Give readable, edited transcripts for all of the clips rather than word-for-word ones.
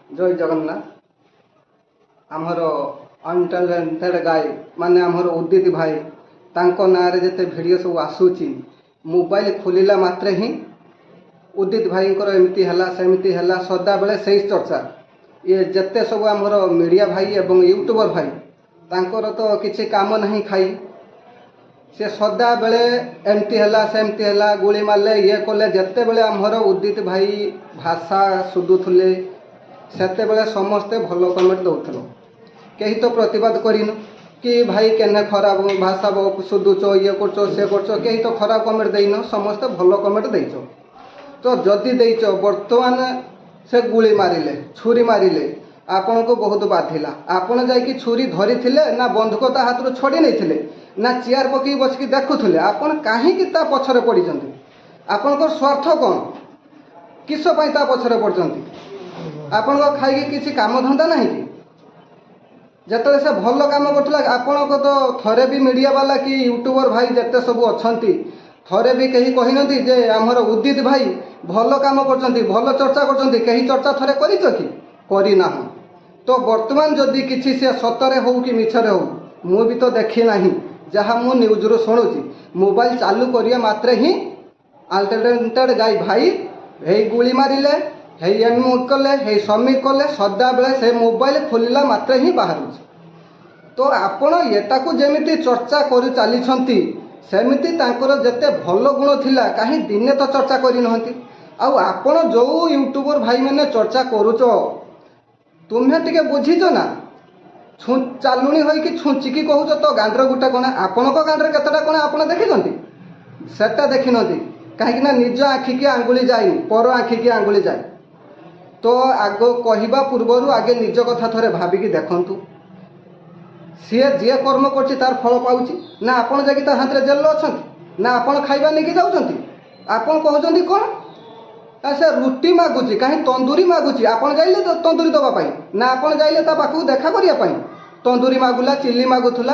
जय जगन्नाथ। आमर अनटैलेंटेड गाय माने आमर उदित भाई तांको नारे जेते वीडियो सब आसूची मोबाइल खोलिला मात्रे ही उदित भाई एमती है सेमती है सदा बेले से चर्चा ये जेते सब आमर मीडिया भाई एवं यूट्यूबर भाई तांकर तो किसी काम नहीं खाई से सदा बेले एमती है सेमती है गुली मारे ये कले जेते बेले आमर उदित भाई भाषा सुधुले सेते बेले समस्ते भल कमेंट दौल कहीं तो प्रतिवाद करिनु कि भाई केने खराब भाषा सुधुच ये कर से कर कहीं तो खराब कमेंट देन समस्ते भल कमेंट देच तो जदि देच बर्तमान से गुली मारिले छुरी मारिले आपण को बहुत बाधिला आपण जाइए छुरी धरी थिले ना बंधुक ता हाथ रू छड़ी नहीं ना चेयर पकई बसिकी देखुले आपण कहीं ता पछरे पड़ी आपण स्वार्थ कौन किसपाई ता पछरे पड़ती आपण खाई किसी काम धंदा नहीं कि जिते से भल कम करुला आपण को तो थरे भी मीडिया वाला कि यूट्यूबर भाई जिते सब अच्छा थरे भी कहीं कही जे आमर उदित भाई भल कम कर भल चर्चा कर चर्चा थरे करना तो बर्तमान जदि किसी से सतरे हो कि मिछरे हो मु भी तो देखी ना जहाँ मु न्यूज रू शुणुची मोबाइल चालू करिया मात्रे ही अनटैलेंटेड गाय भाई हे गुली मारिले हे एम कले हे समिट कले सदा बेले से मोबाइल खोलिला मात्रे ही बाहर तो आपण एटाकू जेमिति चर्चा करू चली सेमिति तांकर जेते भल गुण थिला कहीं दिने तो चर्चा करी नहंती आउ आपण जो यूट्यूबर भाई मैंने चर्चा करूच तुम्हें टिके बुझीच ना चालुणी हो कि छुचिकी कहूच तो गांडर गुटा कणा आपण गांडर केतटा कणा आपण देखी सेटा देखी नथी कहीं निज आखि की आंगुली जाए पर आखि की आंगुली जाए तो आग कहवा पूर्वर आगे निज कथा थोड़े भाविकी देखु सी जी कर्म कर तार फल पाऊँ ना आपड़ जाकि हाथ में जेल अच्छा ना आपड़ खाଇବା नहीं जाऊँच आपड़ कहते कौन से रुटी मागुची कहीं तंदूरी मागुची आपड़ जाइले तो तंदूरी दवापाई ना आपड़ जाइले पाखक देखा करने तंदूरी मागुला चिल्ली मागुला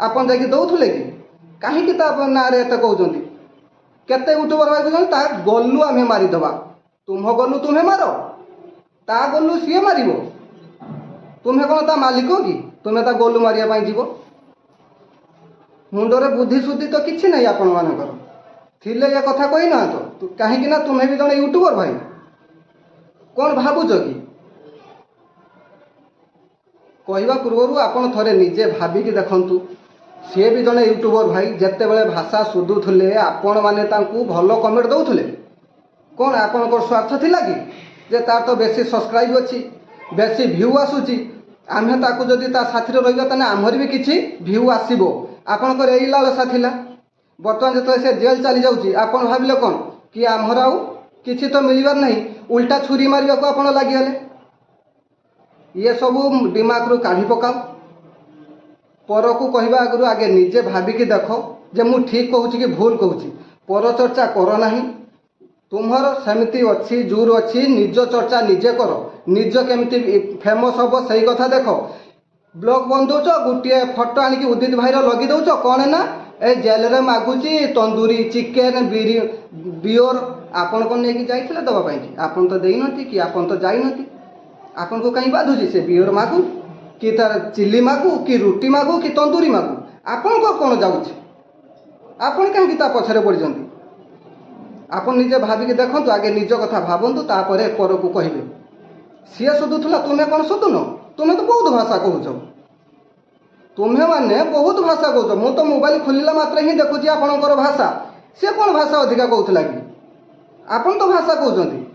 आपड़ जाकि दौले कि कहीं ना एत कहते केते यूट्यूबर भाई कहते गलु आम मारिदे तुम गलु तुम्हें मार ता गलु सी मार तुम्हें कौन ता मालिक कि तुम्हें ता गलु मारिया जीव मुंडरे बुद्धि शुद्धि तो किसी ना आपण मानकर थिले ये कथा कही ना तो कहीं तुम्हें भी जड़े यूट्यूबर भाई कौन भावुच कि कहवा पूर्वर आपड़ थे निजे भाविकी देखु सी भी जड़े यूट्यूबर भाई जिते बड़े भाषा सुधुले आपण मैंने भल कमेंट दौले कौन आपण स्वार्थ थिला कि जे तार तो बेसी सब्सक्राइब अच्छी बेसी भ्यू आसूची आमे ताकू जदि ता साथी रहिबा ताने आमर भी किछि भ्यू आसीबो आपनकर एई लालसा थिला बर्तमान जत से जेल चली जाउची आपन भाबिले कोन कि आमर आउ किछि तो मिलिबार नहीं उल्टा छुरी मारिबा को आपन लागि हले ये सब दिमाग रू काढी पकाओ पर को कहबा आगु आगे निजे भाबिकी देखो जे मु ठीक कहूची कि भूल कहूची पर चर्चा कर नाही तुम्हार सेमती अच्छी जूर अच्छी निज चर्चा निजे कर निज केमती फेमस हम से कथा देख ब्लॉग बंदौच गोटे फटो आणिक उदित भाईर लगी दौच कौन ना ए जेल रे मागुची तंदूरी चिकेन बियर आपन को लेकिन जाइए दवापाई कि आपन तो देती कि आपन तो जाइनती आपन को कहीं बाधुची से बियर मागु कि तार चिल्ली मागु कि रुटी मागु कि तंदूरी मागु आपन को कौन जाऊँच आपन कहीं पछरे पड़ आपन निजे भाविकी देखु आगे निज कथा भावतु तापर पर को कहे सी सुधुला तुम्हें कौन सुधुन तुम्हें तो बहुत भाषा कहूच तुम्हें माने बहुत भाषा कहूच मु तो मोबाइल खोलिला मात्र ही देखुची आपणकर भाषा सी कौन भाषा अधिका कहूला कि आपन तो भाषा कहते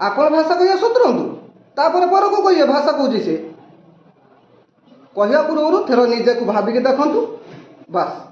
आपन भाषा कह सुधरतु तापर पर को कहे भाषा कहूँ सी कहवा पूर्व थेर निजे को भाविकी देखु बास।